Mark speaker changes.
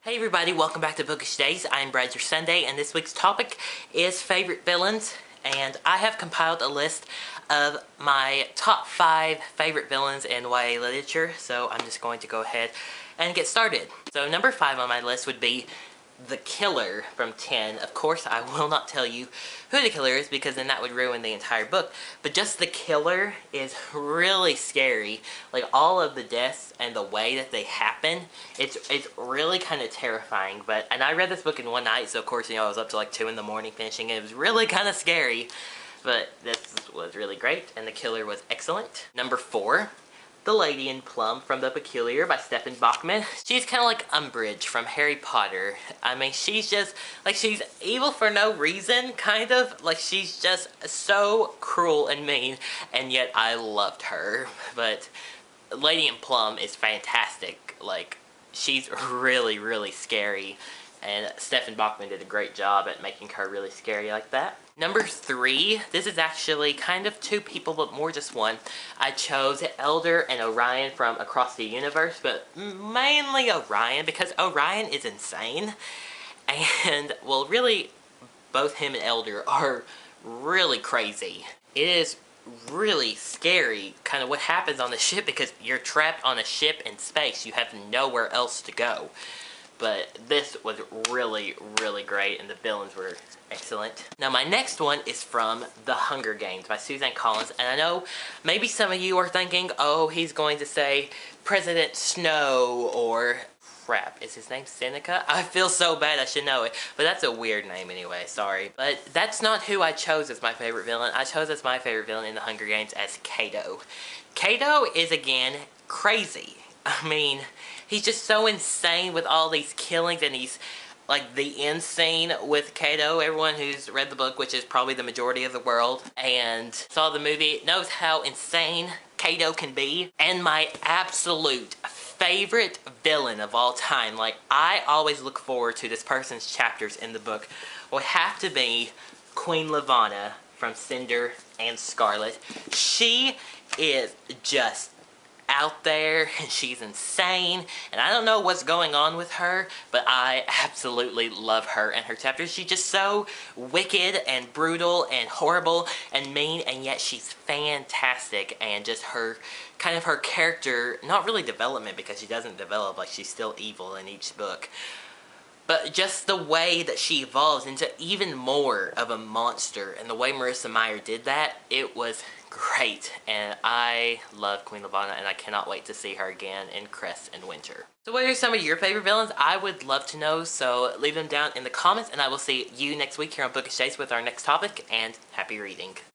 Speaker 1: Hey everybody, welcome back to Bookish Days. I'm Brad, your Sunday, and this week's topic is favorite villains. And I have compiled a list of my top 5 favorite villains in YA literature, so I'm just going to go ahead and get started. So number 5 on my list would be the killer from 10. Of course, I will not tell you who the killer is because then that would ruin the entire book. But just the killer is really scary. Like, all of the deaths and the way that they happen, it's really kind of terrifying. And I read this book in one night, so of course, I was up to like 2 in the morning finishing it. It was really kind of scary. But this was really great, and the killer was excellent. Number 4. The Lady in Plum from The Peculiar by Stephen Bachman. She's kind of like Umbridge from Harry Potter. I mean, she's just, like, she's evil for no reason, kind of. Like, she's just so cruel and mean, and yet I loved her. But Lady in Plum is fantastic. Like, she's really, really scary. And Stephen Bachman did a great job at making her really scary like that. Number 3, this is actually kind of 2 people, but more just one. I chose Elder and Orion from Across the Universe, but mainly Orion, because Orion is insane. And, well, really, both him and Elder are really crazy. It is really scary, kind of what happens on the ship, because you're trapped on a ship in space. You have nowhere else to go. But this was really, really great, and the villains were excellent. Now, my next one is from The Hunger Games by Suzanne Collins, and I know maybe some of you are thinking, oh, he's going to say President Snow, or crap, is his name Seneca? I feel so bad, I should know it, but that's a weird name anyway, sorry. But that's not who I chose as my favorite villain. I chose as my favorite villain in The Hunger Games as Cato. Cato is, again, crazy. I mean, he's just so insane with all these killings, and he's, like, the end scene with Cato. Everyone who's read the book, which is probably the majority of the world, and saw the movie, knows how insane Cato can be. And my absolute favorite villain of all time, like, I always look forward to this person's chapters in the book, will have to be Queen Lavanna from Cinder and Scarlet. She is just out there, and she's insane, and I don't know what's going on with her, but I absolutely love her and her chapters. She's just so wicked and brutal and horrible and mean, and yet she's fantastic. And just her, kind of her character, not really development, because she doesn't develop, like, she's still evil in each book, but just the way that she evolves into even more of a monster, and the way Marissa Meyer did that, it was great. And I love Queen Lavanna, and I cannot wait to see her again in Crest and Winter. So what are some of your favorite villains? I would love to know, so leave them down in the comments, and I will see you next week here on Bookish Days with our next topic, and happy reading.